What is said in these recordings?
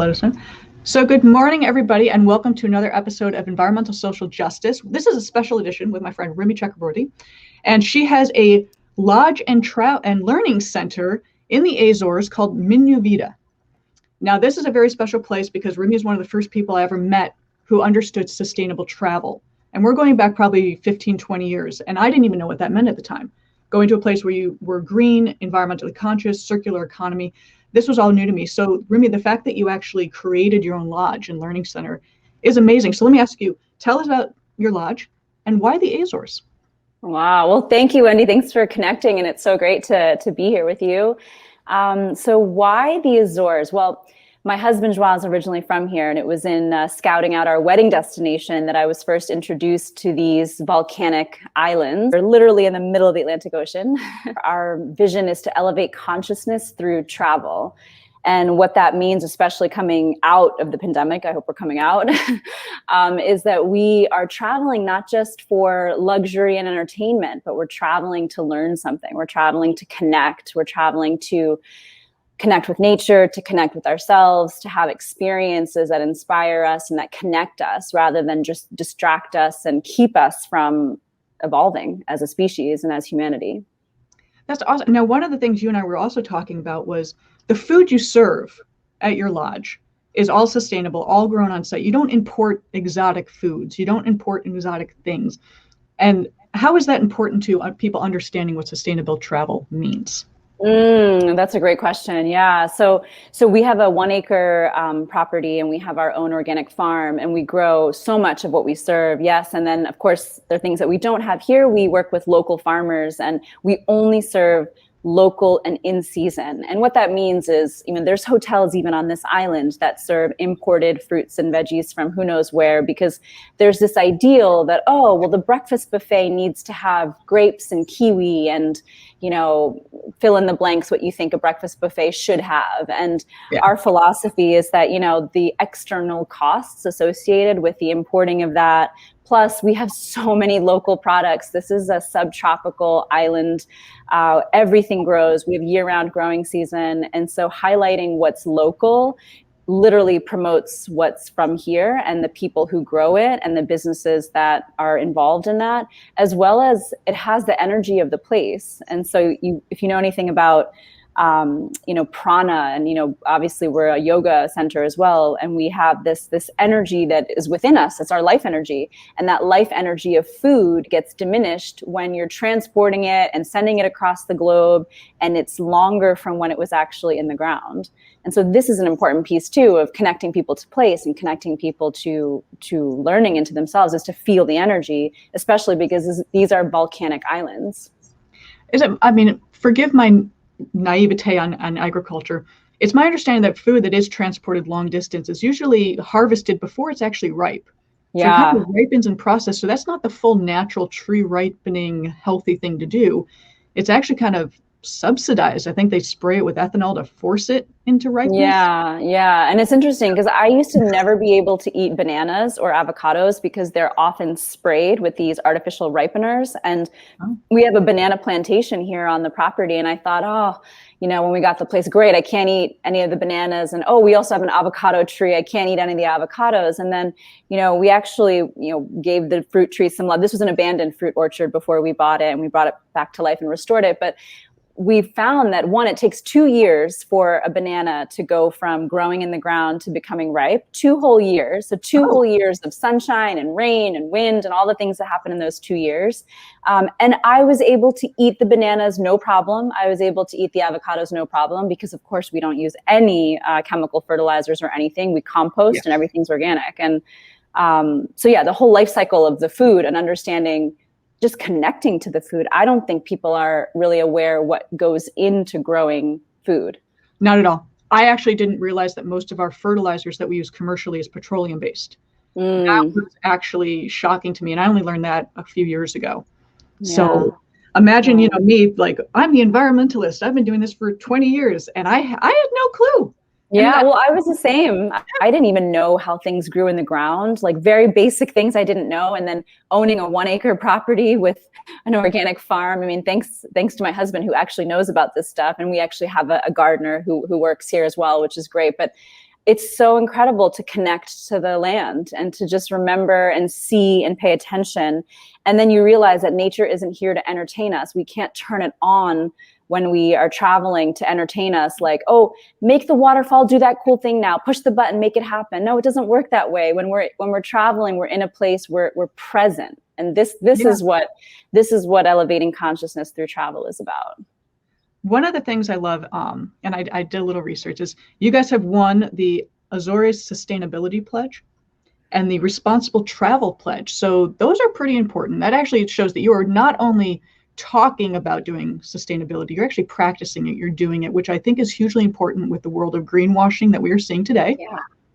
let us know. So good morning, everybody, and welcome to another episode of Environmental Social Justice. This is a special edition with my friend Rimi Chakraborty, and she has a lodge and learning center in the Azores called Minuvida. Now, this is a very special place because Rimi is one of the first people I ever met who understood sustainable travel. And we're going back probably 15, 20 years, and I didn't even know what that meant at the time. Going to a place where you were green, environmentally conscious, circular economy, this was all new to me. So Rimi, the fact that you actually created your own lodge and learning center is amazing. So let me ask you, tell us about your lodge and why the Azores? Wow. Well, thank you, Wendy. Thanks for connecting. And it's so great to be here with you. So why the Azores? Well, my husband Joao is originally from here, and it was in scouting out our wedding destination that I was first introduced to these volcanic islands. They're literally in the middle of the Atlantic Ocean. Our vision is to elevate consciousness through travel. And what that means, especially coming out of the pandemic, I hope we're coming out, is that we are traveling not just for luxury and entertainment, but we're traveling to learn something. We're traveling to connect. We're traveling to connect with nature, to connect with ourselves, to have experiences that inspire us and that connect us rather than just distract us and keep us from evolving as a species and as humanity. That's awesome. Now, one of the things you and I were also talking about was the food you serve at your lodge is all sustainable, all grown on site. You don't import exotic foods. You don't import exotic things. And how is that important to people understanding what sustainable travel means? That's a great question. Yeah. So we have a 1 acre property, and we have our own organic farm, and we grow so much of what we serve. Yes. And then of course there are things that we don't have here. We work with local farmers, and we only serve local and in season. And what that means is, there's hotels even on this island that serve imported fruits and veggies from who knows where, because there's this ideal that, oh, well, the breakfast buffet needs to have grapes and kiwi and, fill in the blanks what you think a breakfast buffet should have. And our philosophy is that, the external costs associated with the importing of that, plus we have so many local products. This is a subtropical island. Everything grows. We have year-round growing season. And so highlighting what's local literally promotes what's from here and the people who grow it and the businesses that are involved in that, as well as it has the energy of the place. And so if you know anything about prana, and obviously we're a yoga center as well, and we have this energy that is within us. It's our life energy, and that life energy of food gets diminished when you're transporting it and sending it across the globe, and it's longer from when it was actually in the ground. And so this is an important piece too of connecting people to place and connecting people to learning into themselves, is to feel the energy, especially because these are volcanic islands. Forgive my naivete on agriculture. It's my understanding that food that is transported long distance is usually harvested before it's actually ripe. Yeah. So it ripens and processed. So that's not the full natural tree ripening healthy thing to do. It's actually kind of subsidized. I think they spray it with ethanol to force it into ripeness. Yeah. And it's interesting because I used to never be able to eat bananas or avocados because they're often sprayed with these artificial ripeners. And we have a banana plantation here on the property. And I thought, when we got the place, great, I can't eat any of the bananas. And we also have an avocado tree. I can't eat any of the avocados. And then, we actually, gave the fruit tree some love. This was an abandoned fruit orchard before we bought it, and we brought it back to life and restored it. But we found that it takes 2 years for a banana to go from growing in the ground to becoming ripe, 2 whole years. So 2 whole years of sunshine and rain and wind and all the things that happen in those 2 years. And I was able to eat the bananas, no problem. I was able to eat the avocados, no problem, because of course we don't use any chemical fertilizers or anything. We compost and everything's organic. And the whole life cycle of the food and understanding, just connecting to the food. I don't think people are really aware what goes into growing food. Not at all. I actually didn't realize that most of our fertilizers that we use commercially is petroleum based. That was actually shocking to me. And I only learned that a few years ago. Yeah. So imagine, me, like, I'm the environmentalist. I've been doing this for 20 years and I had no clue. Yeah, well, I was the same. I didn't even know how things grew in the ground, like very basic things I didn't know. And then owning a 1 acre property with an organic farm. I mean, thanks to my husband who actually knows about this stuff. And we actually have a gardener who works here as well, which is great. But it's so incredible to connect to the land and to just remember and see and pay attention. And then you realize that nature isn't here to entertain us. We can't turn it on when we are traveling to entertain us, like, oh, make the waterfall do that cool thing now, push the button, make it happen. No, it doesn't work that way. When we're traveling, we're in a place where we're present. And this is what elevating consciousness through travel is about. One of the things I love, and I did a little research, is you guys have won the Azores Sustainability Pledge and the Responsible Travel Pledge. So those are pretty important. That actually shows that you are not only talking about doing sustainability, you're actually practicing it, you're doing it, which I think is hugely important with the world of greenwashing that we are seeing today.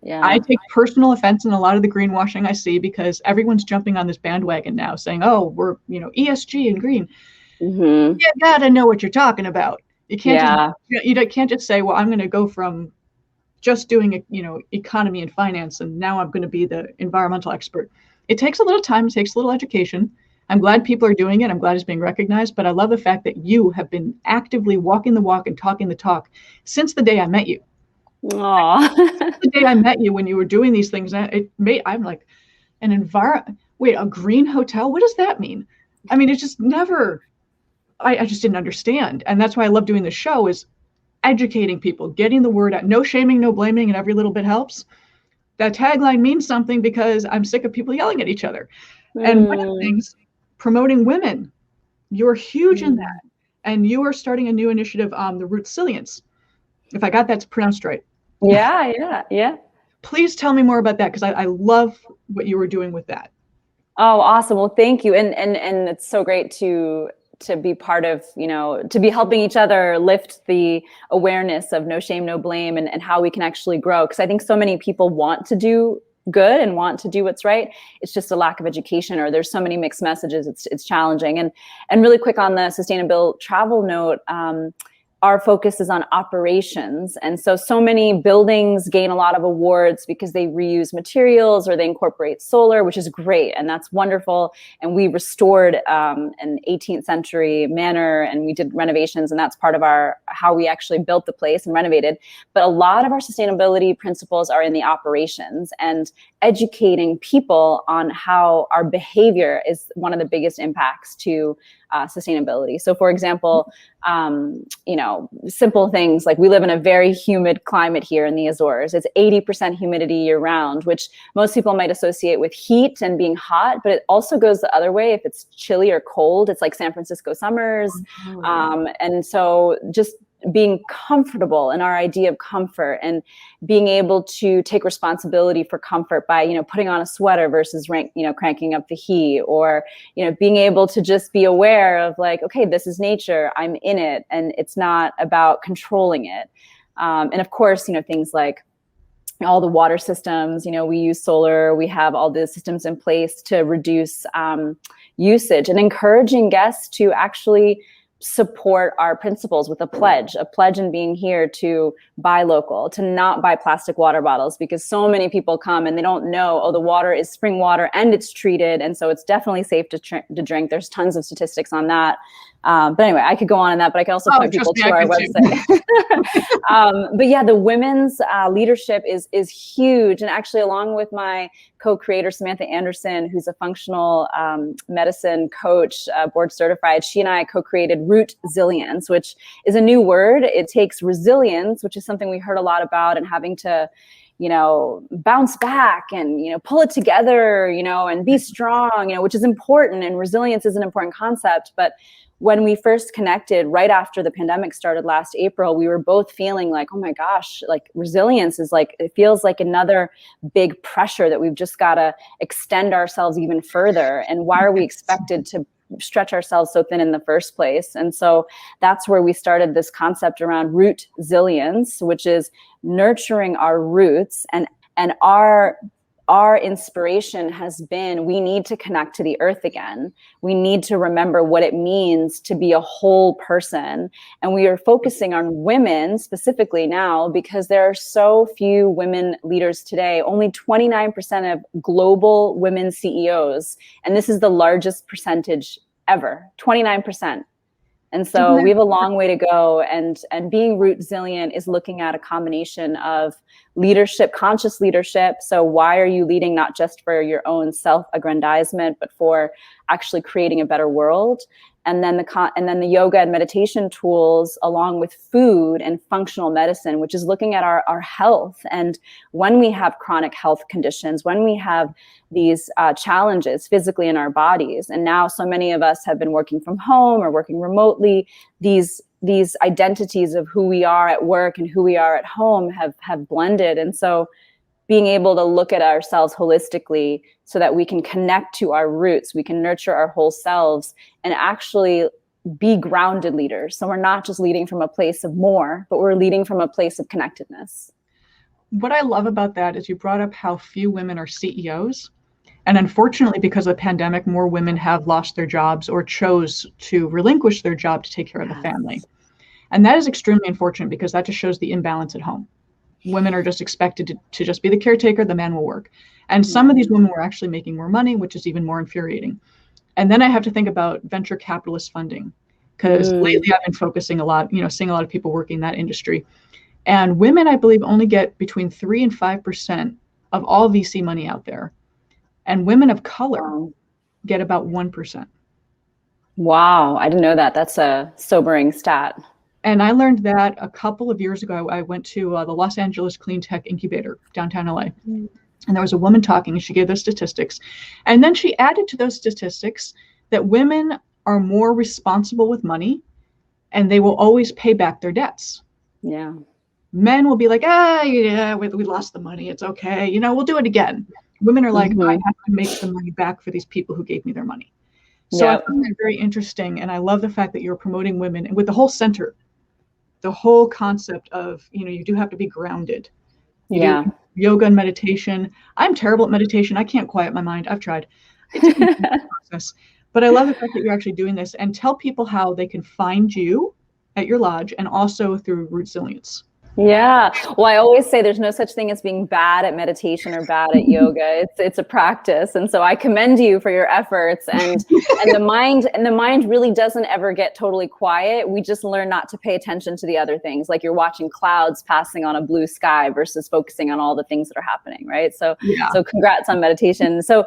Yeah. I take personal offense in a lot of the greenwashing I see, because everyone's jumping on this bandwagon now saying, oh, we're, ESG and green. You gotta know what you're talking about. You can't you can't just say, well, I'm going to go from just doing economy and finance, and now I'm going to be the environmental expert. It takes a little time, it takes a little education. I'm glad people are doing it. I'm glad it's being recognized, but I love the fact that you have been actively walking the walk and talking the talk since the day I met you. Aww. Since the day I met you, when you were doing these things, I'm like, a green hotel? What does that mean? I mean, it's just never, I just didn't understand. And that's why I love doing the show, is educating people, getting the word out. No shaming, no blaming, and every little bit helps. That tagline means something, because I'm sick of people yelling at each other. And one of the things, promoting women, you're huge in that. And you are starting a new initiative, the Rootsilience, if I got that pronounced right. Yeah. Please tell me more about that, because I love what you were doing with that. Oh, awesome. Well, thank you. And it's so great to be part of, to be helping each other lift the awareness of no shame, no blame, and how we can actually grow. Because I think so many people want to do good and want to do what's right. It's just a lack of education, or there's so many mixed messages. It's challenging. And really quick on the sustainable travel note, our focus is on operations. And so many buildings gain a lot of awards because they reuse materials or they incorporate solar, which is great. And that's wonderful. And we restored an 18th century manor, and we did renovations, and that's part of how we actually built the place and renovated. But a lot of our sustainability principles are in the operations, and educating people on how our behavior is one of the biggest impacts to sustainability. So for example, simple things like we live in a very humid climate here in the Azores. It's 80% humidity year round, which most people might associate with heat and being hot, but it also goes the other way. If it's chilly or cold, it's like San Francisco summers. And so just being comfortable in our idea of comfort, and being able to take responsibility for comfort by, putting on a sweater versus cranking up the heat, or, being able to just be aware of like, okay, this is nature, I'm in it, and it's not about controlling it. And of course, things like all the water systems, we use solar, we have all the systems in place to reduce usage, and encouraging guests to actually support our principles with a pledge in being here to buy local, to not buy plastic water bottles, because so many people come and they don't know, oh, the water is spring water and it's treated. And so it's definitely safe to drink. There's tons of statistics on that. But anyway, I could go on that, but I can also point people to our website. But yeah, the women's leadership is huge. And actually, along with my co-creator, Samantha Anderson, who's a functional medicine coach, board certified, she and I co-created Rootsilience, which is a new word. It takes resilience, which is something we heard a lot about, and having to bounce back and, pull it together, and be strong, which is important. And resilience is an important concept. But when we first connected right after the pandemic started last April, we were both feeling like, oh my gosh, like resilience is like, it feels like another big pressure that we've just got to extend ourselves even further. And why are we expected to stretch ourselves so thin in the first place? And so that's where we started this concept around Rootsilience, which is nurturing our roots. And our inspiration has been, we need to connect to the earth again. We need to remember what it means to be a whole person. And we are focusing on women specifically now, because there are so few women leaders today. Only 29% of global women CEOs. And this is the largest percentage ever, 29%. And so we have a long way to go. And being Rootsilience is looking at a combination of leadership, conscious leadership. So why are you leading not just for your own self-aggrandizement, but for actually creating a better world? And then the yoga and meditation tools, along with food and functional medicine, which is looking at our health. And when we have chronic health conditions, when we have these challenges physically in our bodies, and now so many of us have been working from home or working remotely, these identities of who we are at work and who we are at home have blended. And so being able to look at ourselves holistically so that we can connect to our roots, we can nurture our whole selves and actually be grounded leaders. So we're not just leading from a place of more, but we're leading from a place of connectedness. What I love about that is you brought up how few women are CEOs. And unfortunately, because of the pandemic, more women have lost their jobs or chose to relinquish their job to take care of the family. And that is extremely unfortunate because that just shows the imbalance at home. Women are just expected to just be the caretaker, the man will work. And some of these women were actually making more money, which is even more infuriating. And then I have to think about venture capitalist funding, because lately I've been focusing a lot, seeing a lot of people working in that industry. And women, I believe, only get between 3 and 5% of all VC money out there. And women of color get about 1%. Wow, I didn't know that. That's a sobering stat. And I learned that a couple of years ago. I went to the Los Angeles Clean Tech Incubator, downtown LA. And there was a woman talking, and she gave those statistics. And then she added to those statistics that women are more responsible with money, and they will always pay back their debts. Yeah. Men will be like, yeah, we lost the money. It's okay. We'll do it again. Women are like, I have to make the money back for these people who gave me their money. So I find that very interesting. And I love the fact that you're promoting women, and with the whole center, the whole concept of, you do have to be grounded. You do yoga and meditation. I'm terrible at meditation. I can't quiet my mind. I've tried. It's a process. But I love the fact that you're actually doing this, and tell people how they can find you at your lodge and also through Rootsilience. Yeah. Well, I always say there's no such thing as being bad at meditation or bad at yoga. It's a practice. And so I commend you for your efforts, and the mind really doesn't ever get totally quiet. We just learn not to pay attention to the other things. Like you're watching clouds passing on a blue sky versus focusing on all the things that are happening. Right. So congrats on meditation. So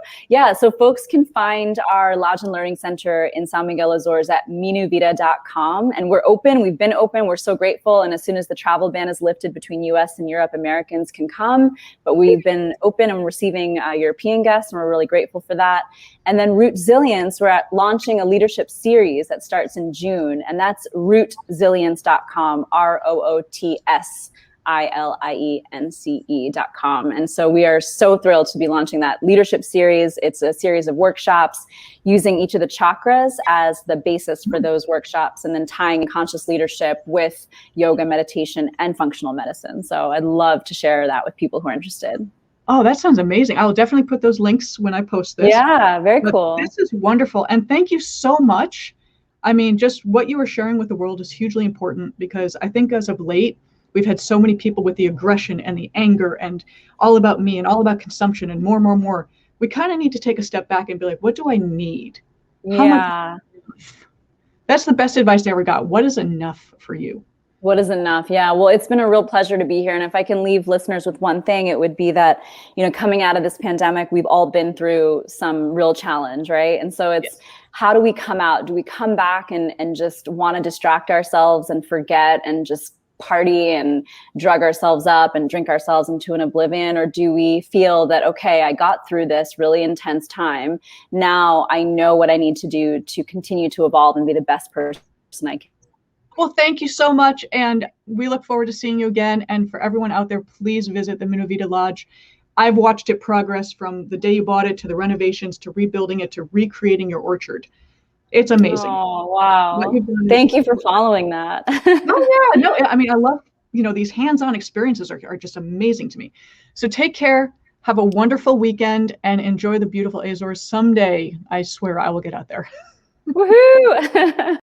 folks can find our Lodge and Learning Center in San Miguel, Azores at minuvida.com. And we're open. We've been open. We're so grateful. And as soon as the travel ban is lifted between US and Europe, Americans can come, but we've been open and receiving European guests, and we're really grateful for that. And then Rootsilience, we're launching a leadership series that starts in June, and that's rootsilience.com, ROOTSILIENCE.com. And so we are so thrilled to be launching that leadership series. It's a series of workshops using each of the chakras as the basis for those workshops, and then tying conscious leadership with yoga, meditation, and functional medicine. So I'd love to share that with people who are interested. Oh, that sounds amazing. I'll definitely put those links when I post this. Yeah, very cool. This is wonderful. And thank you so much. I mean, just what you were sharing with the world is hugely important, because I think as of late, we've had so many people with the aggression and the anger and all about me and all about consumption and more. We kind of need to take a step back and be like, what do I need? How much? That's the best advice I ever got. What is enough for you? What is enough? Yeah. Well, it's been a real pleasure to be here. And if I can leave listeners with one thing, it would be that, coming out of this pandemic, we've all been through some real challenge, right? And so it's, how do we come out? Do we come back and just want to distract ourselves and forget and just party and drug ourselves up and drink ourselves into an oblivion? Or do we feel that, okay, I got through this really intense time. Now I know what I need to do to continue to evolve and be the best person I can. Well, thank you so much. And we look forward to seeing you again. And for everyone out there, please visit the Minuvida Lodge. I've watched it progress from the day you bought it to the renovations to rebuilding it to recreating your orchard. It's amazing. Oh, wow. Thank you for following that. I mean, I love, these hands-on experiences are just amazing to me. So take care, have a wonderful weekend, and enjoy the beautiful Azores. Someday, I swear I will get out there. Woohoo!